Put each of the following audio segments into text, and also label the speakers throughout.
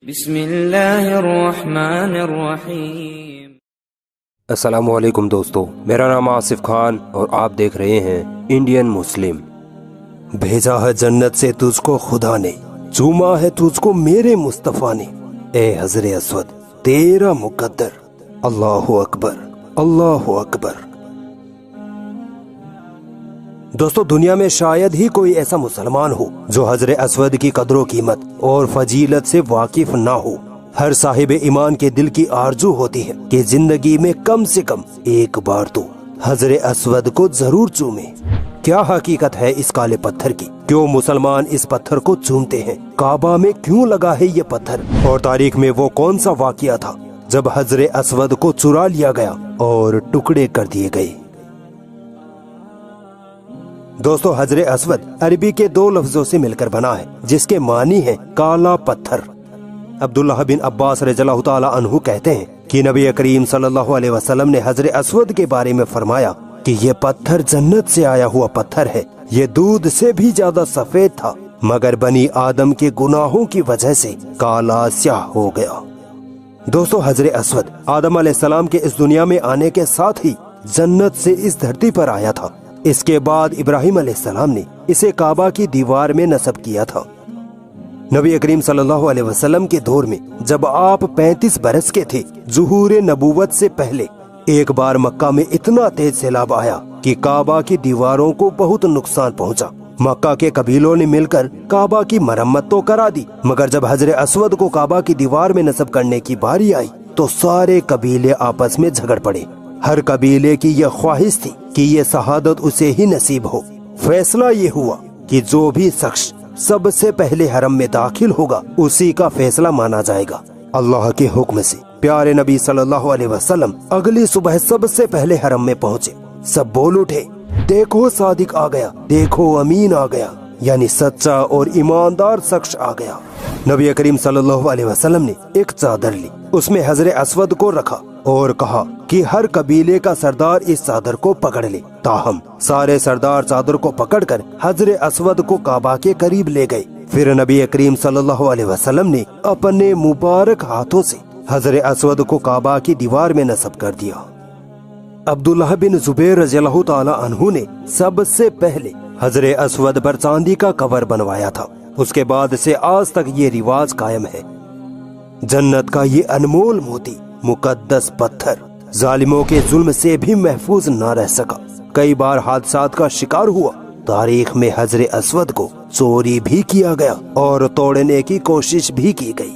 Speaker 1: بسم اللہ الرحمن الرحیم۔
Speaker 2: السلام علیکم دوستو، میرا نام آصف خان اور آپ دیکھ رہے ہیں انڈین مسلم۔ بھیجا ہے جنت سے تجھ کو خدا نے، چوما ہے تجھ کو میرے مصطفیٰ نے، اے حضر اسود تیرا مقدر، اللہ اکبر اللہ اکبر۔ دوستو، دنیا میں شاید ہی کوئی ایسا مسلمان ہو جو حضر اسود کی قدر و قیمت اور فضیلت سے واقف نہ ہو۔ ہر صاحب ایمان کے دل کی آرزو ہوتی ہے کہ زندگی میں کم سے کم ایک بار تو حضر اسود کو ضرور چومے۔ کیا حقیقت ہے اس کالے پتھر کی؟ کیوں مسلمان اس پتھر کو چومتے ہیں؟ کعبہ میں کیوں لگا ہے یہ پتھر؟ اور تاریخ میں وہ کون سا واقعہ تھا جب حضر اسود کو چرا لیا گیا اور ٹکڑے کر دیے گئے؟ دوستو، حضر اسود عربی کے دو لفظوں سے مل کر بنا ہے جس کے معنی ہے کالا پتھر۔ عبداللہ بن عباس رضی اللہ تعالی عنہ کہتے ہیں کہ نبی کریم صلی اللہ علیہ وسلم نے حضر اسود کے بارے میں فرمایا کہ یہ پتھر جنت سے آیا ہوا پتھر ہے، یہ دودھ سے بھی زیادہ سفید تھا مگر بنی آدم کے گناہوں کی وجہ سے کالا سیاہ ہو گیا۔ دوستو، حضر اسود آدم علیہ السلام کے اس دنیا میں آنے کے ساتھ ہی جنت سے اس دھرتی پر آیا تھا۔ اس کے بعد ابراہیم علیہ السلام نے اسے کعبہ کی دیوار میں نصب کیا تھا۔ نبی کریم صلی اللہ علیہ وسلم کے دور میں جب آپ 35 برس کے تھے، ظہور نبوت سے پہلے ایک بار مکہ میں اتنا تیز سیلاب آیا کہ کعبہ کی دیواروں کو بہت نقصان پہنچا۔ مکہ کے قبیلوں نے مل کر کعبہ کی مرمت تو کرا دی، مگر جب حضر اسود کو کعبہ کی دیوار میں نصب کرنے کی باری آئی تو سارے قبیلے آپس میں جھگڑ پڑے۔ ہر قبیلے کی یہ خواہش تھی کہ یہ شہادت اسے ہی نصیب ہو۔ فیصلہ یہ ہوا کہ جو بھی شخص سب سے پہلے حرم میں داخل ہوگا اسی کا فیصلہ مانا جائے گا۔ اللہ کے حکم سے پیارے نبی صلی اللہ علیہ وسلم اگلی صبح سب سے پہلے حرم میں پہنچے۔ سب بول اٹھے، دیکھو صادق آ گیا، دیکھو امین آ گیا، یعنی سچا اور ایماندار شخص آ گیا۔ نبی کریم صلی اللہ علیہ وسلم نے ایک چادر لی، اس میں حضر اسود کو رکھا اور کہا کہ ہر قبیلے کا سردار اس چادر کو پکڑ لے۔ تاہم سارے سردار چادر کو پکڑ کر حضر اسود کو کعبہ کے قریب لے گئے۔ پھر نبی کریم صلی اللہ علیہ وسلم نے اپنے مبارک ہاتھوں سے حضر اسود کو کعبہ کی دیوار میں نصب کر دیا۔ عبداللہ بن زبیر رضی اللہ تعالی عنہ نے سب سے پہلے حضر اسود پر چاندی کا کور بنوایا تھا۔ اس کے بعد سے آج تک یہ رواج قائم ہے۔ جنت کا یہ انمول موتی، مقدس پتھر ظالموں کے ظلم سے بھی محفوظ نہ رہ سکا، کئی بار حادثات کا شکار ہوا۔ تاریخ میں حضر اسود کو چوری بھی کیا گیا اور توڑنے کی کوشش بھی کی گئی۔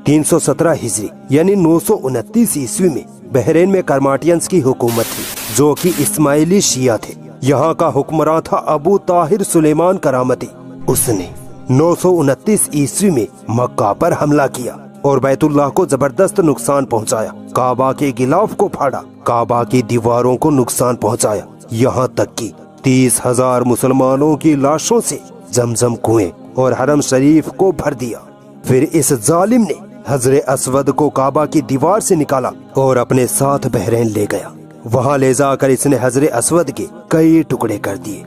Speaker 2: 317 ہجری یعنی 929 عیسوی میں بحرین میں کرماٹینز کی حکومت تھی جو کہ اسماعیلی شیعہ تھے۔ یہاں کا حکمراں تھا ابو طاہر سلیمان کرامتی۔ اس نے 929 عیسوی میں مکہ پر حملہ کیا اور بیت اللہ کو زبردست نقصان پہنچایا، کعبہ کے غلاف کو پھاڑا، کعبہ کی دیواروں کو نقصان پہنچایا، یہاں تک کہ 30,000 مسلمانوں کی لاشوں سے زمزم کنویں اور حرم شریف کو بھر دیا۔ پھر اس ظالم نے حضر اسود کو کعبہ کی دیوار سے نکالا اور اپنے ساتھ بحرین لے گیا۔ وہاں لے جا کر اس نے حضر اسود کے کئی ٹکڑے کر دیے۔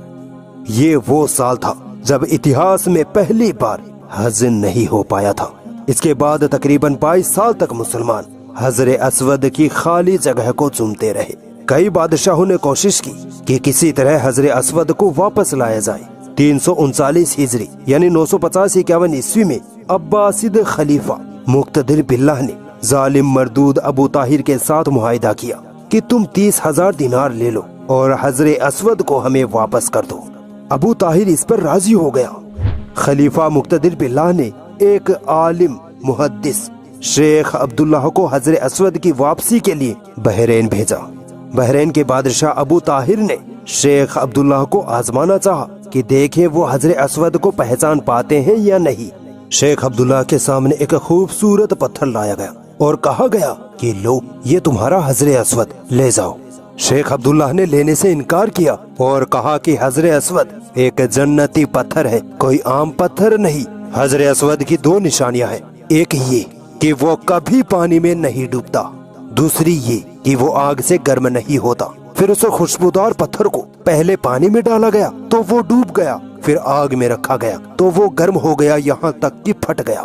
Speaker 2: یہ وہ سال تھا جب اتہاس میں پہلی بار حج نہیں ہو پایا تھا۔ اس کے بعد تقریباً 22 سال تک مسلمان حضر اسود کی خالی جگہ کو چومتے رہے۔ کئی بادشاہوں نے کوشش کی کہ کسی طرح حضر اسود کو واپس لایا جائے۔ 339 ہجری یعنی 950-51 عیسوی میں عباسد خلیفہ مقتدر باللہ نے ظالم مردود ابو طاہر کے ساتھ معاہدہ کیا کہ تم 30,000 دینار لے لو اور حضر اسود کو ہمیں واپس کر دو۔ ابو طاہر اس پر راضی ہو گیا۔ خلیفہ مقتدر باللہ نے ایک عالم محدث شیخ عبداللہ کو حضر اسود کی واپسی کے لیے بحرین بھیجا۔ بحرین کے بادشاہ ابو طاہر نے شیخ عبداللہ کو آزمانا چاہا کہ دیکھیں وہ حضر اسود کو پہچان پاتے ہیں یا نہیں۔ شیخ عبداللہ کے سامنے ایک خوبصورت پتھر لایا گیا اور کہا گیا کہ لو، یہ تمہارا حضر اسود، لے جاؤ۔ شیخ عبداللہ نے لینے سے انکار کیا اور کہا کہ حضر اسود ایک جنتی پتھر ہے، کوئی عام پتھر نہیں۔ حضر اسود کی دو نشانیاں ہیں، ایک یہ کہ وہ کبھی پانی میں نہیں ڈوبتا، دوسری یہ کہ وہ آگ سے گرم نہیں ہوتا۔ پھر اسے خوشبودار پتھر کو پہلے پانی میں ڈالا گیا تو وہ ڈوب گیا، پھر آگ میں رکھا گیا تو وہ گرم ہو گیا یہاں تک کہ پھٹ گیا۔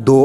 Speaker 2: 2